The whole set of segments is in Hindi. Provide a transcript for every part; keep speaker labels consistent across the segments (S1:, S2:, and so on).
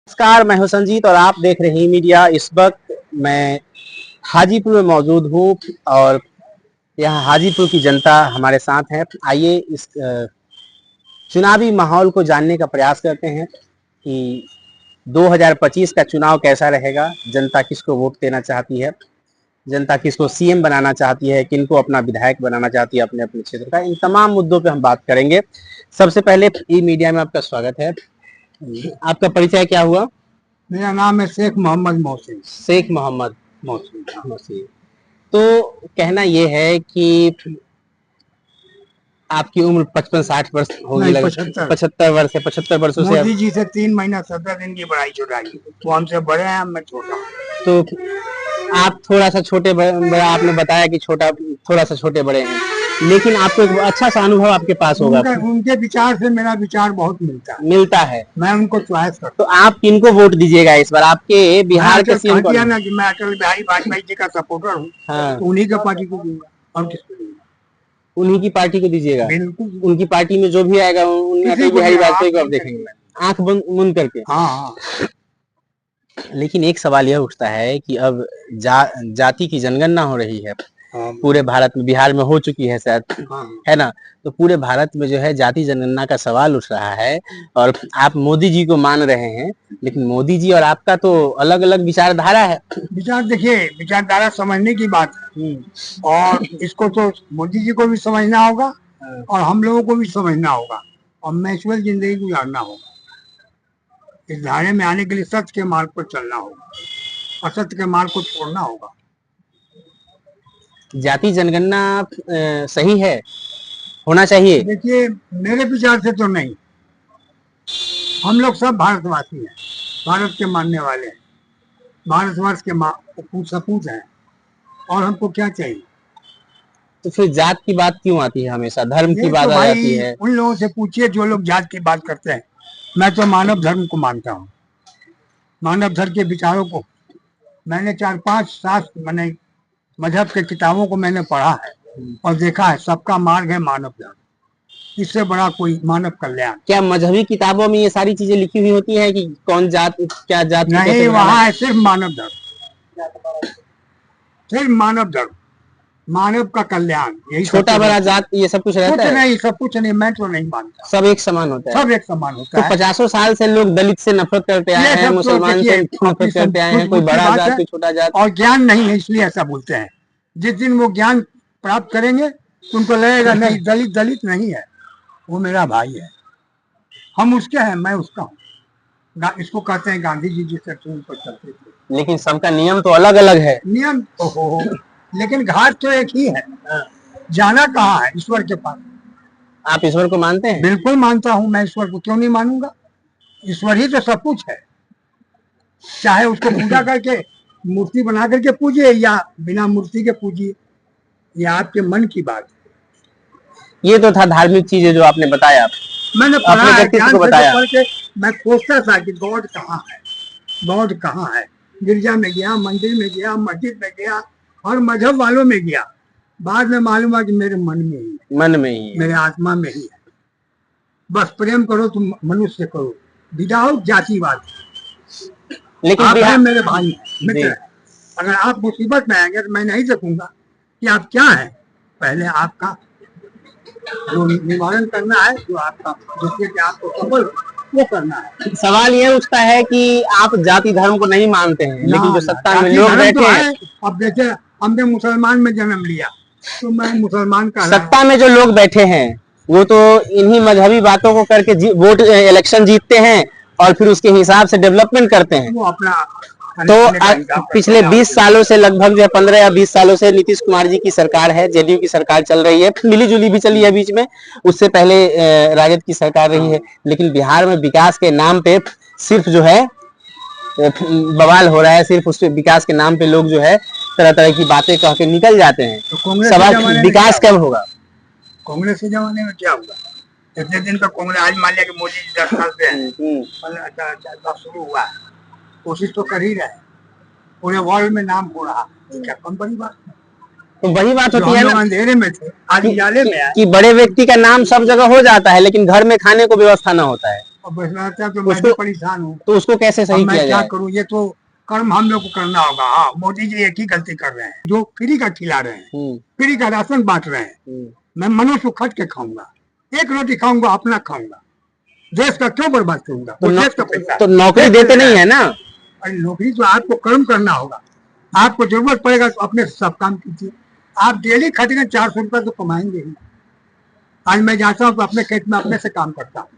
S1: नमस्कार, मैं हूं संजीत और आप देख रहे हैं मीडिया। इस वक्त मैं हाजीपुर में मौजूद हूं और यहाँ हाजीपुर की जनता हमारे साथ है। आइए इस चुनावी माहौल को जानने का प्रयास करते हैं कि 2025 का चुनाव कैसा रहेगा, जनता किसको वोट देना चाहती है, जनता किसको सीएम बनाना चाहती है, किनको अपना विधायक बनाना चाहती है अपने अपने क्षेत्र का। इन तमाम मुद्दों पे हम बात करेंगे। सबसे पहले ई मीडिया में आपका स्वागत है। आपका परिचय क्या हुआ?
S2: मेरा नाम है शेख मोहम्मद मोहसिन।
S1: शेख मोहम्मद मोहसिन। तो कहना ये है कि आपकी उम्र 55-60 वर्ष होगी, लग 75 वर्ष है। 75 वर्षों से
S2: मोदी जी से 3 महीना 17 दिन की बड़ाई छुड़ाई। वो हमसे बड़े हैं, मैं छोटा।
S1: तो आप थोड़ा सा छोटे बड़े, आपने बताया कि छोटा थोड़ा सा छोटे बड़े हैं, लेकिन आपको एक अच्छा सा अनुभव आपके पास होगा।
S2: उनके विचार से मेरा विचार बहुत
S1: मिलता है।
S2: मैं उनको चॉइस करता।
S1: तो आप किनको वोट दीजिएगा इस बार? आपके बिहार के सीएम को?
S2: ना कि मैं अटल बिहारी वाजपेयी जी का सपोर्टर हूँ।
S1: हाँ।
S2: तो उन्हीं का पार्टी को दूंगा और किसको दूंगा?
S1: उन्हीं की पार्टी को दीजिएगा।
S2: बिल्कुल।
S1: उनकी पार्टी में जो भी आएगा अटल बिहारी वाजपेयी को आप देखेंगे आंख बंद करके।
S2: हाँ।
S1: लेकिन एक सवाल यह उठता है कि अब जाति की जनगणना हो रही है।
S2: हाँ।
S1: पूरे भारत में, बिहार में हो चुकी है शायद।
S2: हाँ।
S1: है ना? तो पूरे भारत में जो है जाति जनगणना का सवाल उठ रहा है और आप मोदी जी को मान रहे हैं, लेकिन मोदी जी और आपका तो अलग अलग विचारधारा है।
S2: देखिए, विचारधारा समझने की बात है और इसको तो मोदी जी को भी समझना होगा और हम लोगों को भी समझना होगा और मैचुअल जिंदगी गुजारना होगा। इस धारे में आने के लिए सत्य के मार्ग पर चलना होगा, असत्य के मार्ग को छोड़ना होगा।
S1: जाति जनगणना सही है, होना चाहिए?
S2: देखिए, मेरे विचार से तो नहीं। हम लोग सब भारतवासी हैं, भारत के मानने वाले हैं, भारतवर्ष के सपूत हैं और हमको क्या चाहिए?
S1: तो फिर जात की बात क्यों आती है? हमेशा धर्म की बात आ जाती है।
S2: उन लोगों से पूछिए जो लोग जात की बात करते हैं। मैं तो मानव धर्म को मानता हूँ, मानव धर्म के विचारों को। मैंने 4-5 शास्त्र, मैंने मजहब के किताबों को मैंने पढ़ा है और देखा है, सबका मार्ग है मानव धर्म। इससे बड़ा कोई मानव कल्याण।
S1: क्या मजहबी किताबों में ये सारी चीजें लिखी हुई होती है कि कौन जात क्या जात?
S2: नहीं, वहाँ है सिर्फ मानव धर्म, सिर्फ मानव धर्म, मानव का कल्याण। यही
S1: छोटा बड़ा जात ये सब कुछ रहता है?
S2: नहीं, सब कुछ नहीं। मैं तो नहीं मानता।
S1: सब एक समान होता है।
S2: सब एक समान होता है।
S1: तो 50 साल से लोग दलित से नफरत करते आए हैं, मुसलमान से नफरत करते आए हैं, कोई बड़ा जात कोई छोटा जात।
S2: और ज्ञान नहीं है इसलिए ऐसा बोलते हैं। जिस दिन वो ज्ञान प्राप्त करेंगे उनको लगेगा नहीं, दलित दलित नहीं है, वो मेरा भाई है। हम उसके हैं, मैं उसका हूँ। इसको कहते हैं गांधी जी जिस तरह पर चलते थे।
S1: लेकिन सबका नियम तो अलग अलग है।
S2: नियम तो लेकिन घाट तो एक ही है। जाना कहाँ है? ईश्वर के पास।
S1: आप ईश्वर को मानते हैं?
S2: बिल्कुल मानता हूँ। मैं ईश्वर को क्यों नहीं मानूंगा? ईश्वर ही तो सब कुछ है। चाहे उसको पूजा करके मूर्ति बना करके पूजिए या बिना मूर्ति के पूजिए, ये आपके मन की बात है।
S1: ये तो था धार्मिक चीजें जो आपने बताया।
S2: मैंने पढ़ा है, ज्ञान से पढ़ के मैं सोचता था कि गॉड कहाँ है, गॉड कहाँ है। गिरजा में गया, मंदिर में गया, मस्जिद में गया और मजहब वालों में गया। बाद में मालूम हुआ कि मेरे मन में ही है,
S1: मन में ही है, मेरे
S2: आत्मा में ही है। बस प्रेम करो तुम मनुष्य करो, विदाउट जातिवाद। लेकिन आप मेरे भाई मित्र, अगर आप मुसीबत में आएंगे तो मैं नहीं सकूंगा कि आप क्या हैं। पहले आपका जो निवारण करना है, जो आपका जिससे कि आपको सफल वो करना है।
S1: सवाल ये उठता है कि आप जाति धर्म को नहीं मानते हैं, लेकिन जो सत्ता में लोग बैठे हैं।
S2: अब जैसे हमने मुसलमान में जन्म लिया तो मैं मुसलमान का।
S1: सत्ता में जो लोग बैठे हैं वो तो इन्हीं मजहबी बातों को करके वोट इलेक्शन जीतते हैं और फिर उसके हिसाब से डेवलपमेंट करते हैं।
S2: वो अपना
S1: तो पिछले 20 सालों से लगभग जो 15 या 20 सालों से नीतीश कुमार जी की सरकार है, जेडीयू की सरकार चल रही है, मिली जुली भी चली है बीच में, उससे पहले राजद की सरकार रही है। लेकिन बिहार में विकास के नाम पे सिर्फ जो है बवाल हो रहा है। सिर्फ उस विकास के नाम पे लोग जो है तरह तरह की बातें कह के निकल जाते हैं।
S2: तो
S1: सवाल विकास कब होगा?
S2: कांग्रेस के जमाने में क्या होगा? इतने दिन तक कांग्रेस, आज मान लिया कि मोदी जी 10 साल से शुरू हुआ, कोशिश तो कर ही रहे, पूरे वर्ल्ड में नाम हो रहा, क्या कम बड़ी बात?
S1: तो वही बात होती है ना,
S2: अंधेरे में थे आज उजाले में
S1: कि बड़े व्यक्ति का नाम सब जगह हो जाता है लेकिन घर में खाने को व्यवस्था ना होता है।
S2: अब ऐसा लगता है तो मैं भी परेशान हूँ,
S1: तो उसको कैसे सही
S2: मैं
S1: किया
S2: क्या
S1: जाए?
S2: करूँ? ये तो कर्म हम लोग को करना होगा। हाँ, मोदी जी एक ही गलती कर रहे हैं, जो फ्री का खिला रहे हैं, फ्री का राशन बांट रहे हैं। मैं मनुष्य खट के खाऊंगा, एक रोटी खाऊंगा, अपना खाऊंगा, देश का क्यों बर्बाद करूंगा? वो देश का पैसा है।
S1: तो नौकरी देते नहीं है ना?
S2: अरे नौकरी तो आपको कर्म करना होगा, आपको जरूरत पड़ेगा तो अपने सब काम कीजिए। आप डेली खटेंगे 400 रुपये तो कमाएंगे ही। आज मैं जाता हूँ तो अपने खेत में अपने से काम करता हूँ,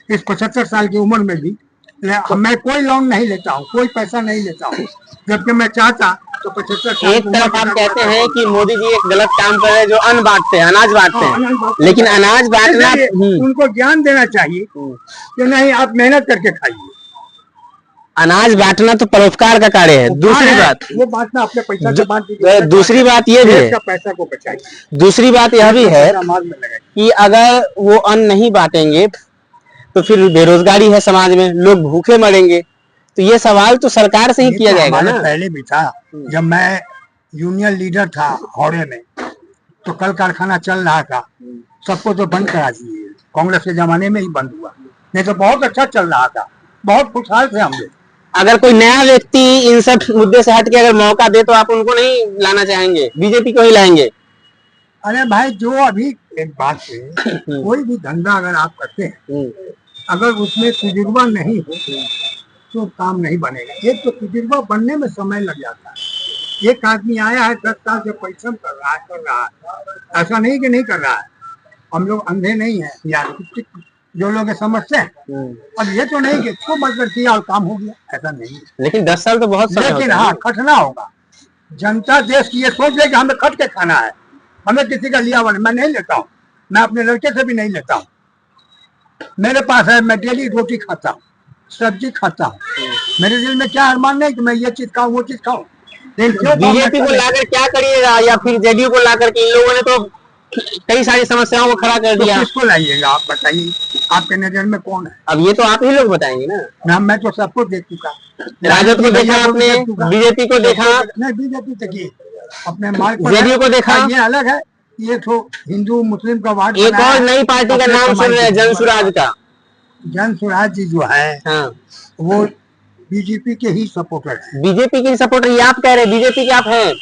S2: इस 75 साल की उम्र में भी मैं कोई लोन नहीं लेता हूँ, कोई पैसा नहीं लेता हूँ, जबकि मैं चाहता तो 75 साल।
S1: एक तरफ आप कहते हैं कि मोदी जी एक गलत काम कर रहे हैं, जो अन्न बांटते हैं, अनाज बांटते हैं, लेकिन अनाज बांटना
S2: उनको ज्ञान देना चाहिए कि नहीं, आप मेहनत करके खाइए।
S1: अनाज बांटना तो परोपकार का कार्य है। दूसरी बात,
S2: वो बांटना अपने पैसा से बांट दीजिए।
S1: दूसरी बात ये भी है,
S2: पैसा को बचाइए।
S1: दूसरी बात यह भी है कि अगर वो अन्न नहीं बांटेंगे तो फिर बेरोजगारी है समाज में, लोग भूखे मरेंगे। तो ये सवाल तो सरकार से ही किया जाएगा ना।
S2: पहले भी था, जब मैं यूनियन लीडर था हावड़े में, तो कल कारखाना चल रहा था, सबको तो बंद करा दिए, कांग्रेस के जमाने में ही बंद हुआ, नहीं तो बहुत अच्छा चल रहा था, बहुत खुशहाल थे हम लोग।
S1: अगर कोई नया व्यक्ति इन सब मुद्दे से हट के अगर मौका दे तो आप उनको नहीं लाना चाहेंगे? बीजेपी को ही लाएंगे?
S2: अरे भाई, जो अभी एक बात है, कोई भी धंधा अगर आप करते हैं, अगर उसमें तजुर्बा नहीं हो तो काम नहीं बनेगा। एक तो तजुर्बा बनने में समय लग जाता है। एक आदमी आया है 10 साल से परिश्रम कर रहा है, ऐसा नहीं कि नहीं कर रहा है। हम लोग अंधे नहीं है, या जो लोग समझते हैं। अब ये तो नहीं कि इसको मदद किया और काम हो गया, ऐसा नहीं है।
S1: लेकिन 10 साल तो बहुत समय
S2: लेकिन हाँ, खटना होगा। जनता देश की ये सोच ले कि हमें खट के खाना है, हमें किसी का लिया हुआ मैं नहीं लेता हूँ, मैं अपने लड़के से भी नहीं लेता हूँ। मेरे पास है, मैं डेली रोटी खाता हूँ, सब्जी खाता हूँ। मेरे दिल में क्या अरमान नहीं कि मैं ये चीज खाऊं, वो चीज खाऊं।
S1: बीजेपी को लाकर क्या करिएगा, या फिर जेडीयू को लाकर के? इन लोगों ने तो कई सारी समस्याओं को खड़ा कर दिया।
S2: तो किसको लाइएगा आप बताइए, आपके नजर में कौन है?
S1: अब ये तो आप ही लोग बताएंगे ना।
S2: मैं तो सबको देख चुका,
S1: राजद को देखा आपने, बीजेपी को देखा
S2: नहीं, बीजेपी देखिए अपने मार्ग पर,
S1: जेडीयू को देखा।
S2: ये अलग है, ये तो हिंदू मुस्लिम का वार्ड।
S1: एक और नई पार्टी का नाम सुन रहे हैं, जन स्वराज का।
S2: जन स्वराज जी जो है,
S1: हाँ,
S2: वो बीजेपी के ही सपोर्टर है।
S1: बीजेपी के सपोर्टर? ये आप कह रहे हैं बीजेपी के आप हैं?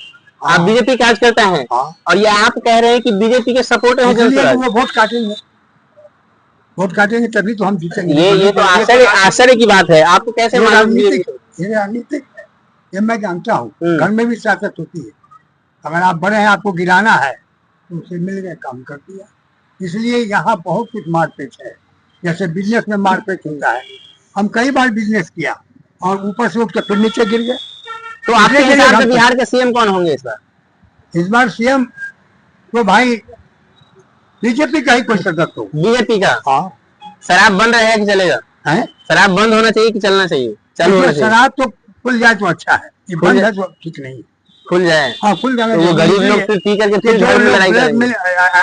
S1: आप बीजेपी कार्यकर्ता हैं? और ये आप कह रहे हैं कि बीजेपी के सपोर्टर हैं जन स्वराज?
S2: वो वोट काटेंगे, वोट काटेंगे तभी तो हम जीतेंगे।
S1: ये तो आश्चर्य की बात है। आपको कैसे मालूम?
S2: ये राजनीतिक, ये मैं जानता हूँ। घर में भी सियासत होती है। अगर आप बड़े हैं, आपको गिराना है तो उसे मिल गए, काम कर दिया। इसलिए यहाँ बहुत कुछ मारपीट है, जैसे बिजनेस में मारपीट होता है। हम कई बार बिजनेस किया और ऊपर से उठ के फिर नीचे गिर गए।
S1: तो आपके हिसाब से बिहार के सीएम कौन होंगे इस बार?
S2: इस बार सीएम तो भाई बीजेपी का ही कोई सदस्य हो।
S1: बीजेपी का?
S2: हाँ।
S1: शराब बंद रहेगा कि चलेगा?
S2: है,
S1: शराब बंद होना चाहिए कि चलना चाहिए? चालू होना चाहिए?
S2: शराब तो खुल जाए तो अच्छा है, ये बंद है तो ठीक नहीं।
S1: खुल जाए?
S2: हाँ, खुल जाए।
S1: तो वो गरीब लोग फिर पी करके फिर घर में लड़ाई करेंगे।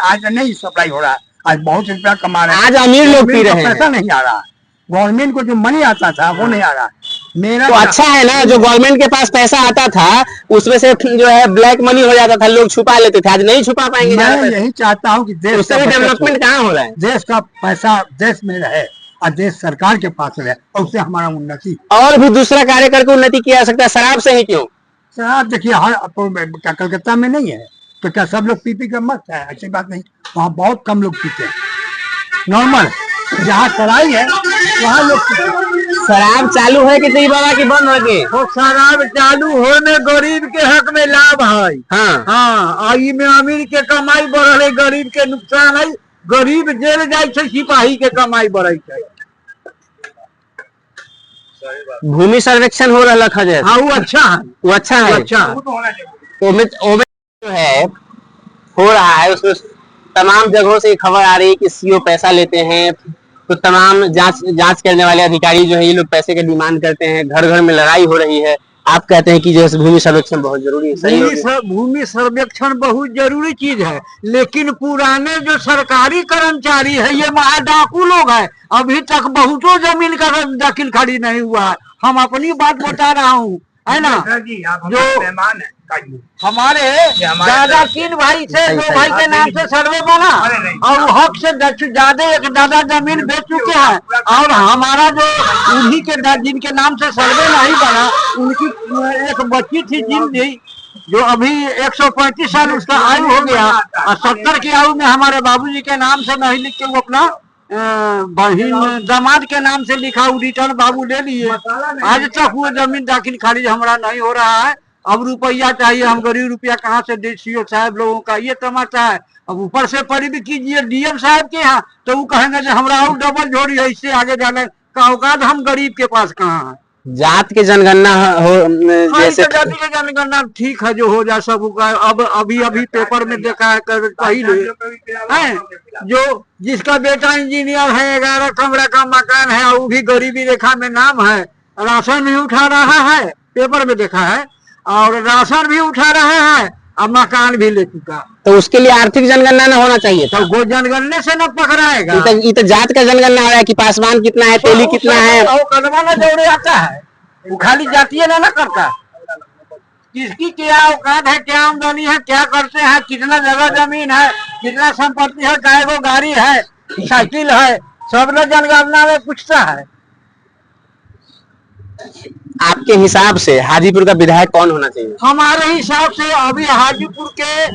S2: आज नहीं सप्लाई हो रहा है, आज बहुत रुपया कमा रहे हैं।
S1: आज अमीर लोग पी रहे हैं,
S2: पैसा नहीं आ रहा। गवर्नमेंट को जो मनी आता था वो नहीं आ रहा। मेरा
S1: तो अच्छा है ना, जो गवर्नमेंट के पास पैसा आता था उसमें से जो है ब्लैक मनी हो जाता था, लोग छुपा लेते थे। आज नहीं छुपा पाएंगे।
S2: मैं यही चाहता हूँ कि देश
S1: उससे भी डेवलपमेंट कहाँ हो रहा है?
S2: देश का पैसा देश में रहे और देश सरकार के पास रहे, और उससे हमारा उन्नति।
S1: और भी दूसरा कार्य करके उन्नति किया जा सकता है, शराब से ही क्यों?
S2: शराब देखिए, हर क्या कलकत्ता में नहीं है तो क्या सब लोग पी के मस्त है? ऐसी बात नहीं, वहाँ बहुत कम लोग पीते हैं, नॉर्मल। जहाँ सराई है वहाँ लोग पीते हैं।
S1: शराब चालू है कि नहीं बाबा की बंद हो गई?
S2: तो शराब चालू होने गरीब के हक में लाभ है।
S1: हाँ
S2: हाँ, में अमीर के कमाई बढ़ है, गरीब के नुकसान है। गरीब जेल जाए, सिपाही के कमाई बढ़े है।
S1: भूमि सर्वेक्षण हो रहा है।
S2: हाँ, वो अच्छा है,
S1: वो अच्छा है,
S2: अच्छा है।
S1: जो है हो रहा है, उसमें तमाम जगहों से खबर आ रही है कि सीओ पैसा लेते हैं। तो तमाम जांच करने वाले अधिकारी जो है, ये लोग पैसे के डिमांड करते हैं। घर घर में लड़ाई हो रही है। आप कहते हैं कि जो है भूमि सर्वेक्षण बहुत जरूरी है। सही,
S2: भूमि सर्वेक्षण बहुत जरूरी चीज है, लेकिन पुराने जो सरकारी कर्मचारी है, ये महाडाकू लोग है। अभी तक बहुतों जमीन का दखल खड़ी नहीं हुआ है। हम अपनी बात बता रहा हूँ, है ना? जो मेहमान है,
S3: हमारे दादा 3 भाई थे, 2 भाई के नाम से सर्वे बना और हक से ज्यादा एक दादा जमीन बेच चुके हैं और हमारा जो उन्हीं के जिनके नाम से सर्वे नहीं बना उनकी एक बच्ची थी जिंदी जो अभी 135 साल उसका आयु हो गया और 70 की आयु में हमारे बाबूजी के नाम से नहीं लिख के वो अपना बहन दामाद के नाम से लिखा, रिटर्न बाबू ले लिए। आज तक वो जमीन दाखिल खारिज हमारा नहीं हो रहा है। अब रुपया चाहिए, हम गरीब रुपया कहाँ से दे? सीओ साहब लोगों का ये तमाशा है। अब ऊपर से परी भी कीजिए डीएम साहब के यहाँ तो वो कहेंगे कि हमारा और डबल जोड़ी है, इससे आगे जाने का औकात हम गरीब के पास कहाँ है।
S1: जात के जनगणना हो जैसे
S3: जाति के जनगणना ठीक है जो हो जाए सब का। अब अभी पेपर में देखा है पहले है जो जिसका बेटा इंजीनियर है, 11 कमरा का मकान है, वो भी गरीबी रेखा में नाम है, राशन भी उठा रहा है, पेपर में देखा है, और राशन भी उठा रहा है और मकान भी ले चुका।
S1: तो उसके लिए आर्थिक जनगणना न होना चाहिए था?
S3: तो वो जनगणने से न पकड़ाएगा।
S1: ये तो जात का जनगणना हो रहा है कि पासवान कितना है, तेली कितना है,
S3: वो कदमा न जोड़े आता है, वो खाली जातीय ना करता। किसकी क्या औकात है, क्या आमदनी है, क्या करते हैं, कितना जगह जमीन है, कितना संपत्ति है, काय को गाड़ी है, साइकिल है, सब न जनगणना में पूछता है।
S1: आपके हिसाब से हाजीपुर का विधायक कौन होना चाहिए?
S3: हमारे हिसाब से अभी हाजीपुर के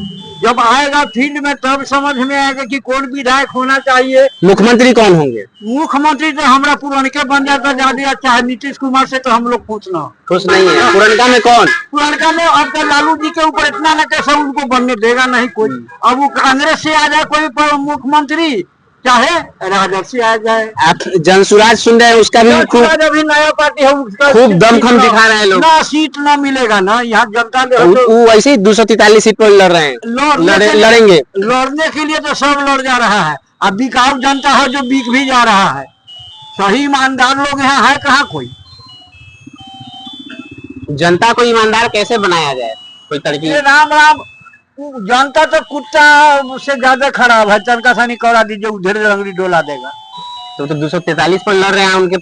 S3: जब आएगा फील्ड में तब समझ में आएगा कि कौन विधायक होना चाहिए।
S1: मुख्यमंत्री कौन होंगे?
S3: मुख्यमंत्री तो हमारा पुरानके बन जाता ज्यादा अच्छा है। नीतीश कुमार से तो हम लोग पूछना
S1: खुश नहीं है। पुरनका में कौन?
S3: पुरानका में अब तो लालू जी के ऊपर इतना न कैसे उनको बनने देगा नहीं कोई। अब वो कांग्रेस से आ जाए कोई मुख्यमंत्री, चाहे राजद से आ जाए।
S1: आप जनसुराज सुन रहे हैं, उसका भी खूब
S3: अभी नया पार्टी है,
S1: खूब दमखम दिखा रहे हैं लोग।
S3: ना सीट ना मिलेगा ना यहाँ जनता ने।
S1: वो वैसे ही 243 सीट पर लड़ रहे हैं, लड़ेंगे।
S3: लड़ने के लिए तो सब लड़ जा रहा है। अब बिकाऊ जनता है जो बिक भी जा रहा है। सही ईमानदार लोग यहाँ है कहाँ कोई?
S1: जनता को ईमानदार कैसे बनाया जाए, कोई तरकीब?
S3: राम राम, जनता तो कुत्ता से ज्यादा खराब है। चरका सानी करा दीजिए, उधर रंगड़ी डोला देगा।
S1: तो 243 पर लड़ रहे हैं, उनके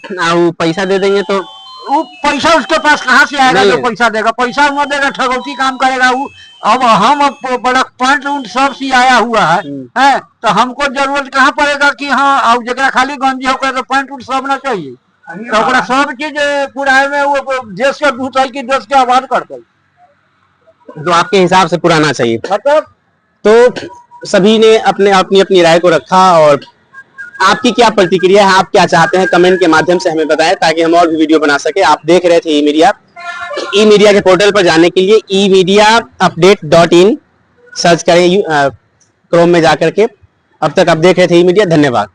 S1: पैसा दे देंगे तो
S3: वो पैसा उसके पास कहाँ से आएगा जो पैसा देगा? पैसा न देगा, ठगौती काम करेगा वो। अब हम बड़ा पैंट उंट सब सी आया हुआ है तो हमको जरूरत कहाँ पड़ेगा कि हाँ जगह खाली गंजी होकर तो पैंट उंट सब ना चाहिए। तो सब चीज पुराने में वो देश के दूत है कि देश के आबाद करते।
S1: तो आपके हिसाब से पुराना चाहिए
S3: मतलब
S1: तो सभी ने अपनी अपनी राय को रखा। और आपकी क्या प्रतिक्रिया है, आप क्या चाहते हैं, कमेंट के माध्यम से हमें बताएं ताकि हम और भी वीडियो बना सके। आप देख रहे थे ई मीडिया के पोर्टल पर जाने के लिए eMediaupdate.in सर्च करें क्रोम में जाकर के। अब तक आप देख रहे थे ई मीडिया। धन्यवाद।